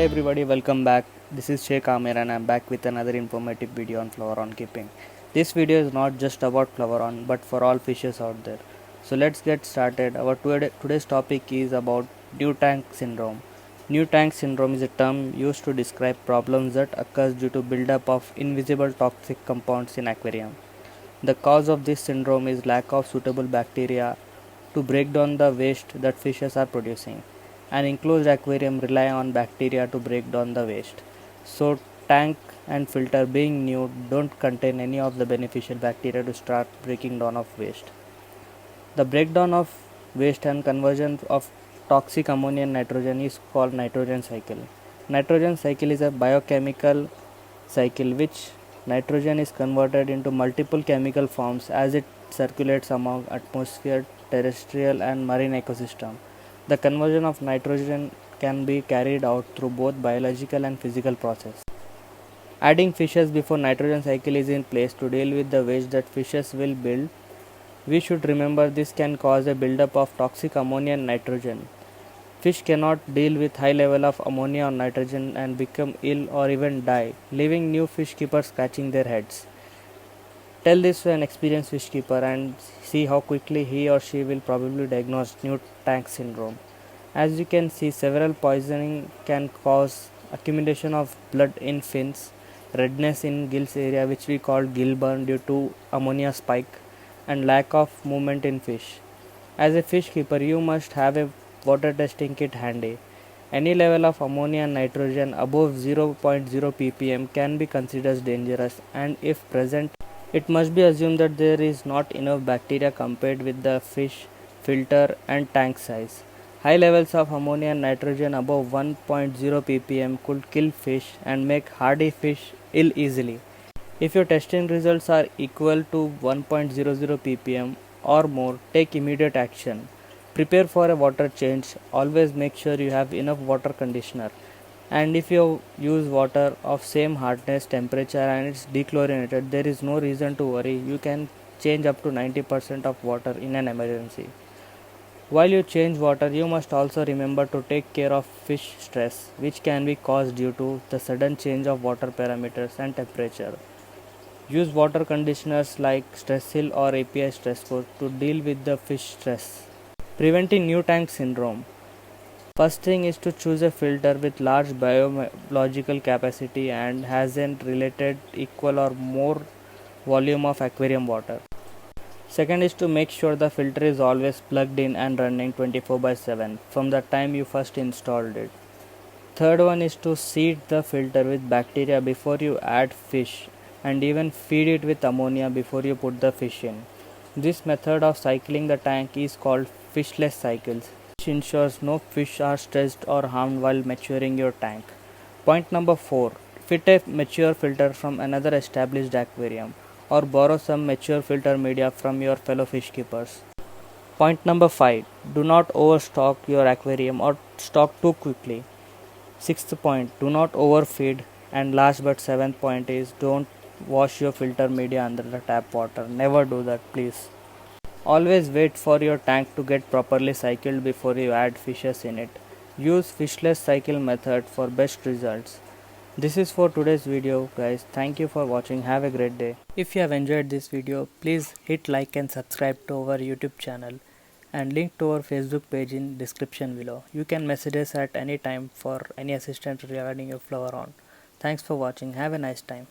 everybody, welcome back. This is Sheikh Amir and I'm back with another informative video on Floweron keeping. This video is not just about Floweron but for all fishes out there. So let's get started. Our today's topic is about new tank syndrome. New tank syndrome is a term used to describe problems that occurs due to buildup of invisible toxic compounds in aquarium. The cause of this syndrome is lack of suitable bacteria to break down the waste that fishes are producing. An enclosed aquarium rely on bacteria to break down the waste. So tank and filter being new don't contain any of the beneficial bacteria to start breaking down of waste. The breakdown of waste and conversion of toxic ammonia and nitrogen is called nitrogen cycle. Nitrogen cycle is a biochemical cycle which nitrogen is converted into multiple chemical forms as it circulates among atmosphere, terrestrial and marine ecosystem. The conversion of nitrogen can be carried out through both biological and physical process. Adding fishes before nitrogen cycle is in place to deal with the waste that fishes will build. We should remember this can cause a buildup of toxic ammonia and nitrogen. Fish cannot deal with high level of ammonia or nitrogen and become ill or even die, leaving new fish keepers scratching their heads. Tell this to an experienced fish keeper and see how quickly he or she will probably diagnose new tank syndrome. As you can see, several poisoning can cause accumulation of blood in fins, redness in gills area which we call gill burn due to ammonia spike, and lack of movement in fish. As a fish keeper, you must have a water testing kit handy. Any level of ammonia and nitrogen above 0.0 ppm can be considered dangerous, and if present, it must be assumed that there is not enough bacteria compared with the fish, filter and tank size. High levels of ammonia and nitrogen above 1.0 ppm could kill fish and make hardy fish ill easily. If your testing results are equal to 1.00 ppm or more, take immediate action. Prepare for a water change. Always make sure you have enough water conditioner. And if you use water of same hardness, temperature and it's dechlorinated, there is no reason to worry. You can change up to 90% of water in an emergency. While you change water, you must also remember to take care of fish stress, which can be caused due to the sudden change of water parameters and temperature. Use water conditioners like Stressil or API Stress Coat to deal with the fish stress. Preventing new tank syndrome. First thing is to choose a filter with large biological capacity and has a related equal or more volume of aquarium water. Second is to make sure the filter is always plugged in and running 24/7 from the time you first installed it. Third one is to seed the filter with bacteria before you add fish and even feed it with ammonia before you put the fish in. This method of cycling the tank is called fishless cycles, which ensures no fish are stressed or harmed while maturing your tank. Point number 4. Fit a mature filter from another established aquarium or borrow some mature filter media from your fellow fish keepers. Point number 5. Do not overstock your aquarium or stock too quickly. Sixth point, do not overfeed. And last but seventh point is don't wash your filter media under the tap water. Never do that, please. Always wait for your tank to get properly cycled before you add fishes in it. Use fishless cycle method for best results. This is for today's video, guys. Thank you for watching. Have a great day. If you have enjoyed this video, please hit like and subscribe to our YouTube channel and link to our Facebook page in description below. You can message us at any time for any assistance regarding your Floweron. Thanks for watching. Have a nice time.